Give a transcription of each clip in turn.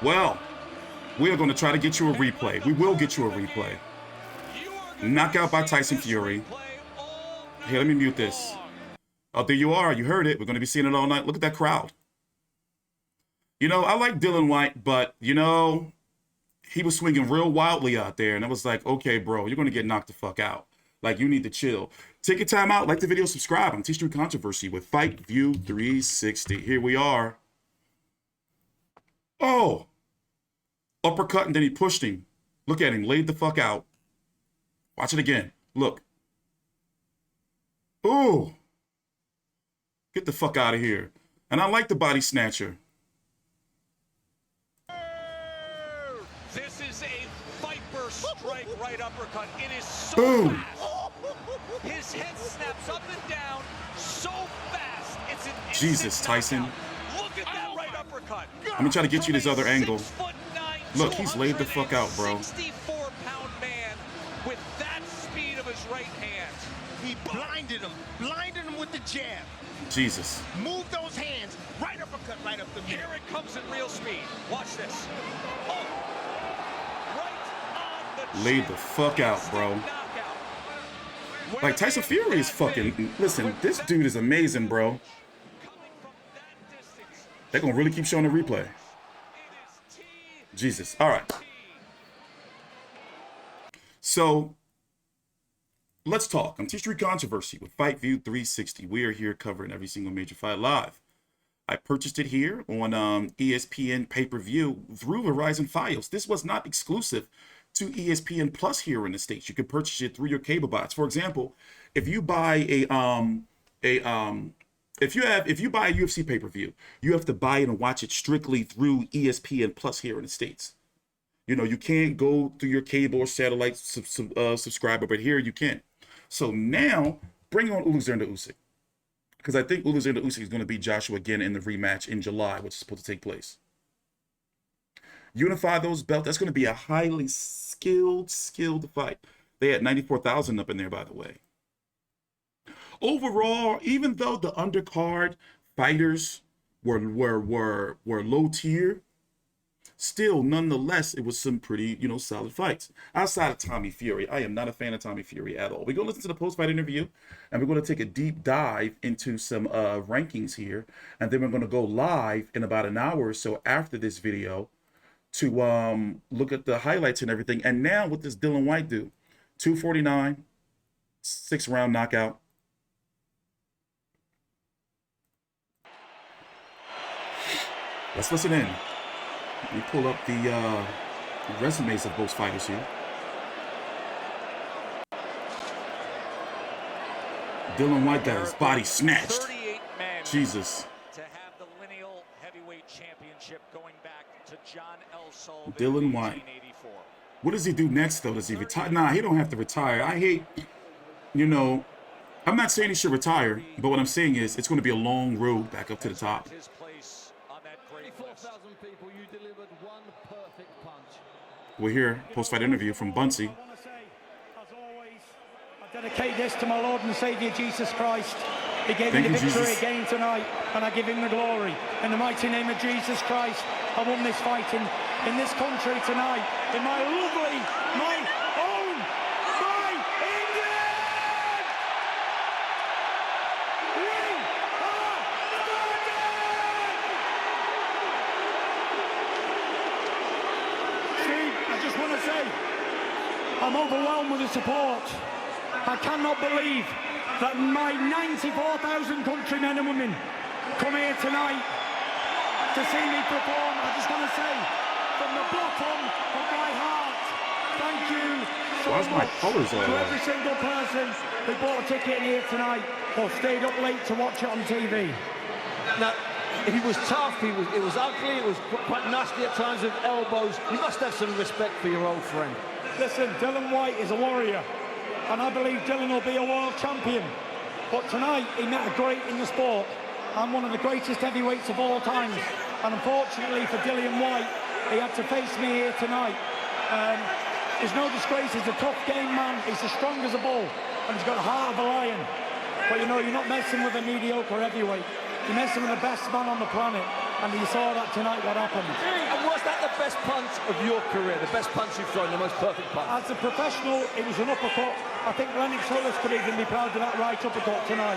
Well, we are going to try to get you a replay. We will get you a replay. Knockout by Tyson Fury. Here, let me mute this. Oh, there you are. You heard it. We're going to be seeing it all night. Look at that crowd. You know, I like Dillian Whyte, but, you know, he was swinging real wildly out there. And I was like, okay, bro, you're going to get knocked the fuck out. Like, you need to chill. Take your time out. Like the video, subscribe. I'm T-Street Controversy with Fight View 360. Here we are. Oh. Uppercut, and then he pushed him. Look at him. Laid the fuck out. Watch it again. Look. Ooh. Get the fuck out of here. And I like the body snatcher. This is a viper strike right uppercut. It is so Boom. fast. His head snaps up and down so fast. It's an Jesus, Tyson. Look at that right uppercut. Let me try to get you this other angle. 6'9", Look, he's laid the fuck out, bro. 64-pound man with that speed of his right hand. He blinded him with the jab. Jesus. Move those hands, right uppercut, right up the middle. Here it comes in real speed. Watch this. Oh. Right on the Laid chin. the fuck out, bro. Knockout. Like, Tyson Fury is fucking... Listen, this dude is amazing, bro. They're going to really keep showing the replay. Jesus. All right. So, let's talk. I'm T-Street Controversy with Fight View 360. We are here covering every single major fight live. I purchased it here on ESPN pay-per-view through Verizon Fios. This was not exclusive to ESPN Plus here in the States. You can purchase it through your cable box. For example, if you buy if you buy a UFC pay-per-view, you have to buy it and watch it strictly through ESPN Plus here in the States. You know, you can't go through your cable or satellite subscriber, but here you can. So now, bring on Alexander Usyk. Because I think Alexander Usyk is going to beat Joshua again in the rematch in July, which is supposed to take place. Unify those belts. That's going to be a highly skilled fight. They had 94,000 up in there, by the way. Overall, even though the undercard fighters were low tier, still, nonetheless, it was some pretty, you know, solid fights. Outside of Tommy Fury, I am not a fan of Tommy Fury at all. We're going to listen to the post-fight interview, and we're going to take a deep dive into some rankings here, and then we're going to go live in about an hour or so after this video to look at the highlights and everything. And now, what does Dillian Whyte do? 249, 6-round knockout. Let's listen in. Let me pull up the resumes of both fighters here. Dillian Whyte got his body snatched. Jesus. To have the lineal heavyweight championship going back to John L. Sullivan. Dillian Whyte. What does he do next, though? Does he retire? Nah, he don't have to retire. I hate, you know, I'm not saying he should retire, but what I'm saying is it's going to be a long road back up to the top. His place on that great list. 4,000 people, you delivered one perfect punch. We're here, post-fight interview from Buncey. I want to say, as always, I dedicate this to my Lord and Saviour Jesus Christ. He gave me the victory again tonight, and I give him the glory. In the mighty name of Jesus Christ, I won this fight in this country tonight, in my lovely, my own, my England! We are Steve, I just want to say, I'm overwhelmed with the support. I cannot believe that my 94,000 countrymen and women come here tonight to see me perform. I just want to say, from the bottom of my heart, thank you so much to every single person who bought a ticket here tonight or stayed up late to watch it on TV. Now, he was tough, it was ugly, it was quite nasty at times with elbows. You must have some respect for your old friend. Listen, Dillian Whyte is a warrior, and I believe Dillian will be a world champion. But tonight, he met a great in the sport. I'm one of the greatest heavyweights of all times. And unfortunately for Dillian Whyte, he had to face me here tonight. There's no disgrace, he's a tough game man, he's as strong as a bull, and he's got the heart of a lion. But you know, you're not messing with a mediocre heavyweight. You're messing with the best man on the planet, and you saw that tonight, what happened. And was that the punch of your career, the best punch you've thrown, the most perfect punch? As a professional, it was an uppercut. I think Lennox Willis could even be proud of that right uppercut tonight.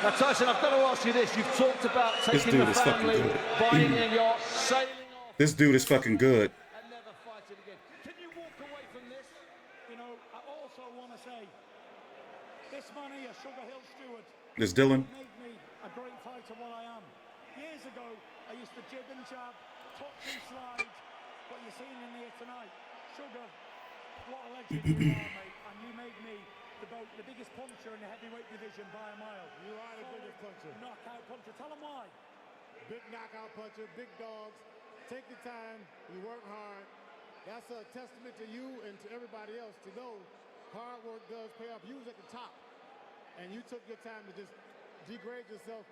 Now, Tyson, I've got to ask you this. You've talked about taking the family, buying a yacht, sailing off. This dude is fucking good. And never fighting again. Can you walk away from this? You know, I also want to say, this man here, Sugar Hill Stewart, This Dillian. made me a great fighter what I am. Years ago, I used to jib and jab, touch and slide. What you're seeing in here tonight, Sugar, what a legend you are, mate. And you made me the biggest puncher in the heavyweight division by a mile. You are the biggest puncher. Knockout puncher. Tell them why. Big knockout puncher, big dogs. Take your time. You work hard. That's a testament to you and to everybody else to know hard work does pay off. You was at the top, and you took your time to just degrade yourself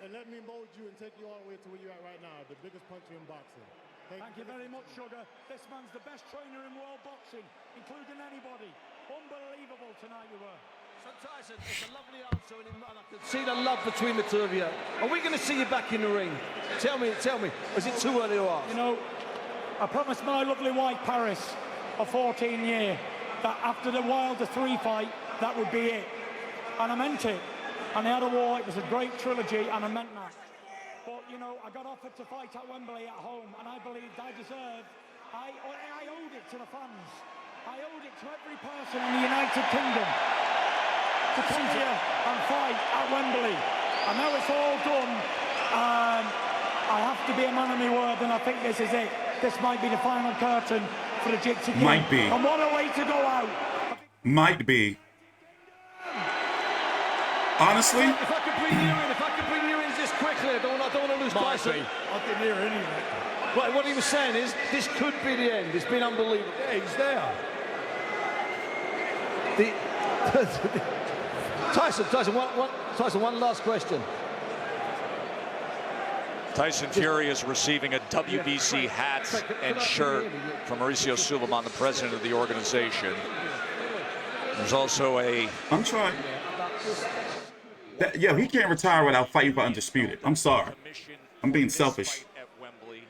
and let me mold you and take you all the way to where you're at right now, the biggest puncher in boxing. Thank you very much, Sugar. This man's the best trainer in world boxing, including anybody. Unbelievable tonight you were. So, Tyson, it's a lovely answer, and I can see the love between the two of you. Are we going to see you back in the ring? Tell me. Is it too early to ask? You know, I promised my lovely wife, Paris, a 14-year, that after the Wilder 3 fight, that would be it. And I meant it. And they had a war, it was a great trilogy, and I meant that. But, you know, I got offered to fight at Wembley at home, and I believed I deserved, I owed it to the fans. I owed it to every person in the United Kingdom to come here and fight at Wembley. And now it's all done, I have to be a man of my word, and I think this is it. This might be the final curtain for the Gypsy King. Might be. And what a way to go out. Might be. Honestly, If I could bring you in just quickly, I don't want to lose Tyson. I didn't hear anything. Right, what he was saying is, this could be the end. It's been unbelievable. Yeah, he's there. Tyson, one last question. Tyson Fury is receiving a WBC hat and shirt from Mauricio Suleiman, the president of the organization. There's also a... I'm trying. Yeah, he can't retire without fighting for Undisputed. I'm sorry. I'm being selfish. At Wembley,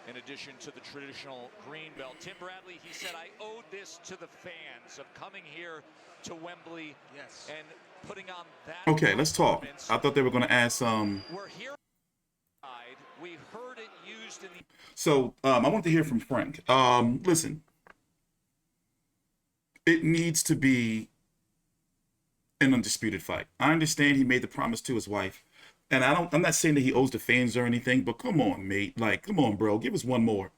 in addition to the traditional green belt. Tim Bradley, he said, I owed this to the fans of coming here to Wembley and putting on that. Okay, let's talk. I thought they were going to ask We're here. We heard it used in the... So I want to hear from Frank. Listen, it needs to be an undisputed fight. I understand he made the promise to his wife, and I'm not saying that he owes the fans or anything, but come on, mate. Like, come on, bro. Give us one more.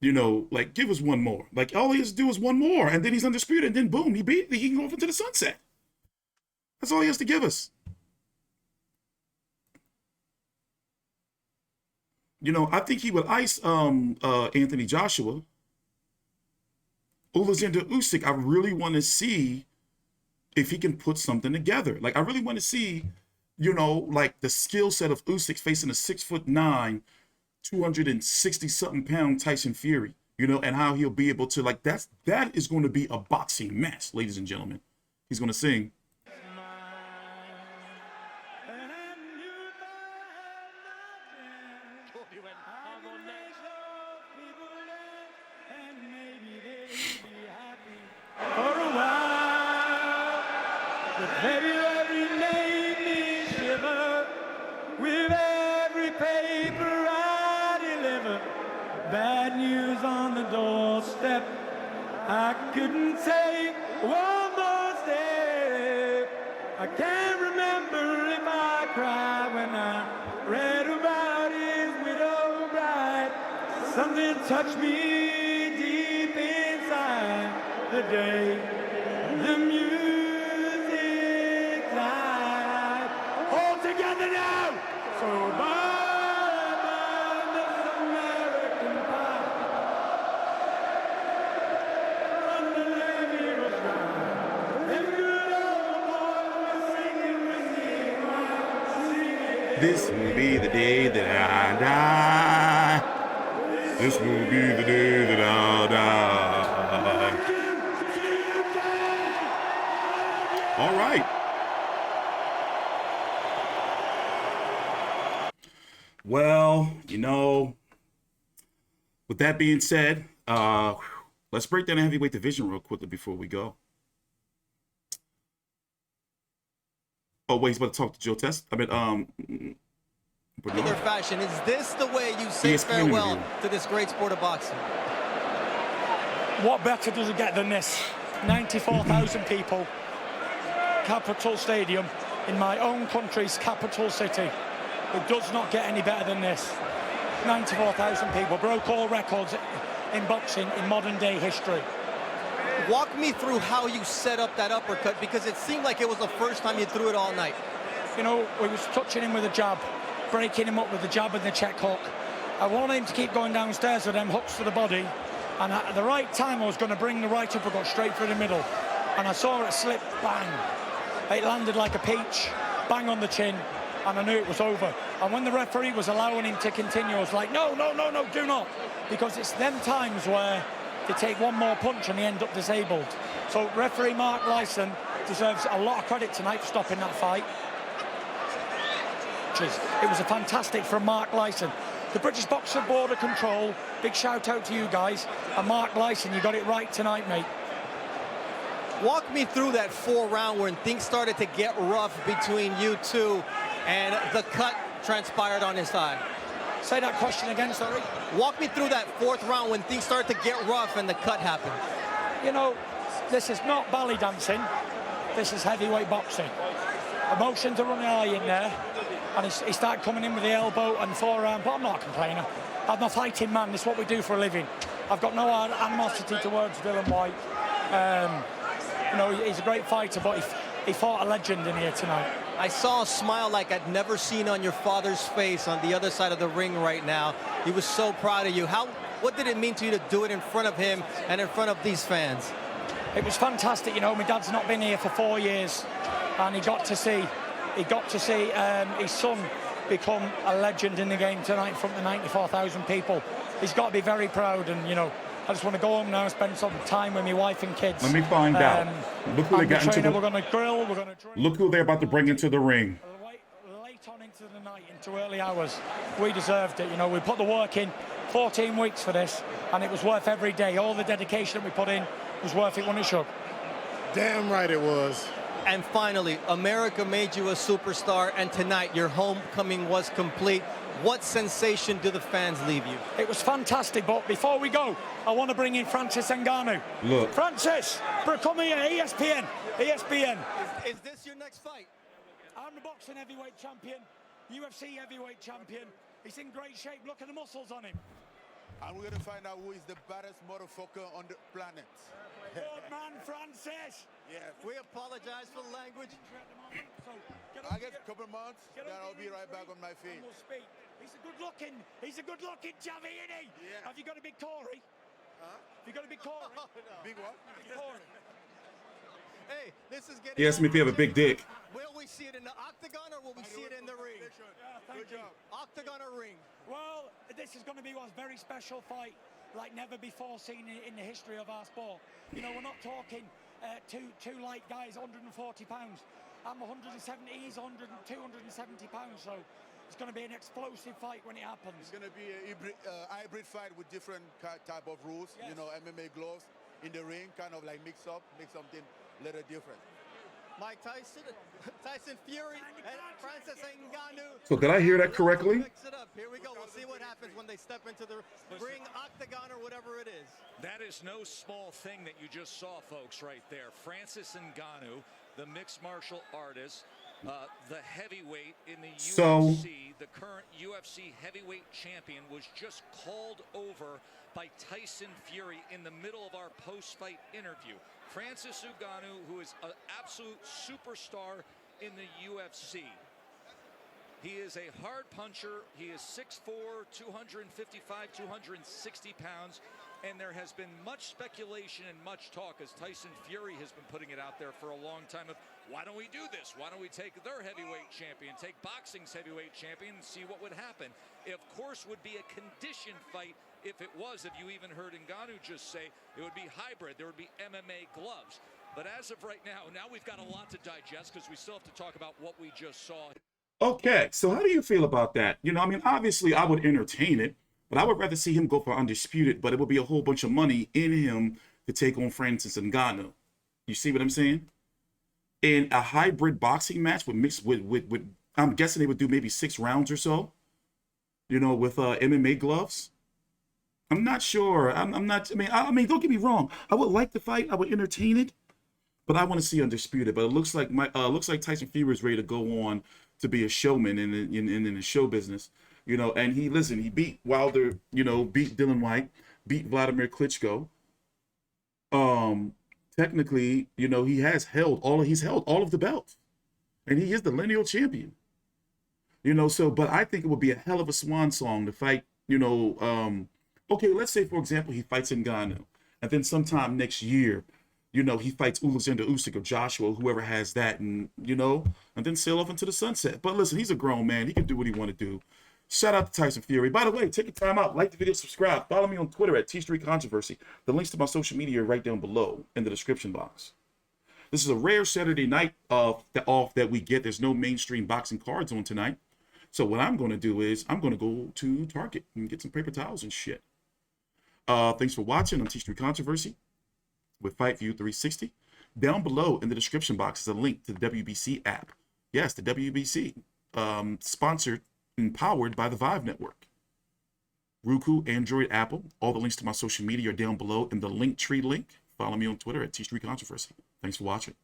You know, like, give us one more. Like, all he has to do is one more, and then he's undisputed, and then boom, he can go off into the sunset. That's all he has to give us. You know, I think he would ice Anthony Joshua. Alexander Usyk, I really want to see if he can put something together. Like, I really want to see, you know, like the skill set of Usyk facing a 6'9", 260-something pound Tyson Fury, you know, and how he'll be able to, like, that is going to be a boxing match, ladies and gentlemen. He's going to sing. Bad news on the doorstep. I couldn't take one more step. I can't remember if I cried when I read about his widow bride. Something touched me deep inside the day the music died. All together now. So bye. This will be the day that I die. This will be the day that I'll die. All right. Well, you know, With that being said, let's break down the heavyweight division real quickly before we go. Oh, wait, he's about to talk to Joe Test. I mean, Popular fashion, is this the way you say ESPN farewell interview. to this great sport of boxing? What better does it get than this? 94,000 people, capital stadium, in my own country's capital city. It does not get any better than this. 94,000 people, broke all records in boxing in modern day history. Walk me through how you set up that uppercut, because it seemed like it was the first time you threw it all night. You know, we was touching him with a jab, breaking him up with the jab and the check hook. I wanted him to keep going downstairs with them hooks to the body, and at the right time I was going to bring the right uppercut straight through the middle, and I saw it slip, bang. It landed like a peach, bang on the chin, and I knew it was over. And when the referee was allowing him to continue, I was like, no, no, no, no, do not, because it's them times where they take one more punch and they end up disabled. So referee Mark Lyson deserves a lot of credit tonight for stopping that fight. It was a fantastic from Mark Lyson. The British Boxer Board of Control, big shout out to you guys. And Mark Lyson, you got it right tonight, mate. Walk me through that 4th round when things started to get rough between you two and the cut transpired on his thigh. Say that question again, sorry. Walk me through that 4th round when things started to get rough and the cut happened. You know, this is not ballet dancing. This is heavyweight boxing. Emotions are running high in there. And he started coming in with the elbow and forearm, but I'm not a complainer. I'm a fighting man. This is what we do for a living. I've got no animosity towards Dillian Whyte. You know, he's a great fighter, but he fought a legend in here tonight. I saw a smile like I'd never seen on your father's face on the other side of the ring right now. He was so proud of you. What did it mean to you to do it in front of him and in front of these fans? It was fantastic. You know, my dad's not been here for 4 years, and he got to see his son become a legend in the game tonight in front of the 94,000 people. He's got to be very proud, and you know, I just want to go home now and spend some time with my wife and kids. Let me find out. Look who they got into the... We're going to grill, we're going to drink. Look who they're about to bring into the ring. Late on into the night, into early hours. We deserved it, you know. We put the work in, 14 weeks for this, and it was worth every day. All the dedication that we put in was worth it when it shook. Damn right it was. And finally, America made you a superstar, and tonight your homecoming was complete. What sensation do the fans leave you? It was fantastic, but before we go, I want to bring in Francis Ngannou. Look. Francis, come here, ESPN. Is this your next fight? I'm the boxing heavyweight champion, UFC heavyweight champion. He's in great shape. Look at the muscles on him. And we're going to find out who is the baddest motherfucker on the planet. Good man, Francis. Yeah. We apologize for the language. I get a couple months, then I'll be right back on my feet. We'll speak. He's a good-looking Javi, isn't he? Yeah. Have you got a big Corey? Huh? Have you got a big Corey? Oh, no. Big what? Big Corey. Hey, this is getting... He asked me if he have a big dick. Will we see it in the octagon or will we see it in the ring? Thank you. Octagon or ring? Well, this is going to be a very special fight, like never before seen in the history of our sport. You know, we're not talking two light guys, 140 pounds. I'm 170, he's 270 pounds, so it's going to be an explosive fight when it happens. It's going to be a hybrid fight with different type of rules. Yes. You know, MMA gloves in the ring, kind of like make something a little different. Mike Tyson Fury, and Francis Ngannou. So did I hear that correctly? Mix it up. Here we go. We'll see what happens when they step into the ring, octagon, or whatever it is. That is no small thing that you just saw, folks, right there. Francis Ngannou, the mixed martial artist, the heavyweight in the UFC, the current UFC heavyweight champion, was just called over by Tyson Fury in the middle of our post-fight interview. Francis Ngannou, who is an absolute superstar in the UFC. He is a hard puncher. He is 6'4", 255, 260 pounds. And there has been much speculation and much talk, as Tyson Fury has been putting it out there for a long time, of why don't we do this? Why don't we take their heavyweight champion, take boxing's heavyweight champion, and see what would happen? It, of course, would be a conditioned fight. If it was, if you even heard Ngannou just say, it would be hybrid. There would be MMA gloves. But as of right now we've got a lot to digest because we still have to talk about what we just saw. Okay, so how do you feel about that? You know, I mean, obviously I would entertain it, But I would rather see him go for Undisputed, but it would be a whole bunch of money in him to take on Francis Ngannou. You see what I'm saying? In a hybrid boxing match with mixed with I'm guessing they would do maybe 6 rounds or so, you know, with MMA gloves. I'm not sure. I'm not. I mean, don't get me wrong. I would like the fight. I would entertain it, but I want to see Undisputed. But it looks like Tyson Fury is ready to go on to be a showman in the show business, you know. And he beat Wilder, you know, beat Dillian Whyte, beat Vladimir Klitschko. Technically, you know, he's held all of the belts, and he is the lineal champion. You know, so but I think it would be a hell of a swan song to fight, you know. Okay, let's say, for example, he fights Ngannou, and then sometime next year, you know, he fights Alexander Usyk or Joshua, whoever has that, and, you know, and then sail off into the sunset. But listen, he's a grown man. He can do what he want to do. Shout out to Tyson Fury. By the way, take your time out. Like the video, subscribe. Follow me on Twitter at T3Controversy. The links to my social media are right down below in the description box. This is a rare Saturday night off that we get. There's no mainstream boxing cards on tonight. So what I'm going to do is I'm going to go to Target and get some paper towels and shit. Thanks for watching. I'm T3 Controversy with Fight View 360. Down below in the description box is a link to the WBC app. Yes, the WBC, sponsored and powered by the Vive Network. Roku, Android, Apple. All the links to my social media are down below in the link tree link. Follow me on Twitter at T3 Controversy. Thanks for watching.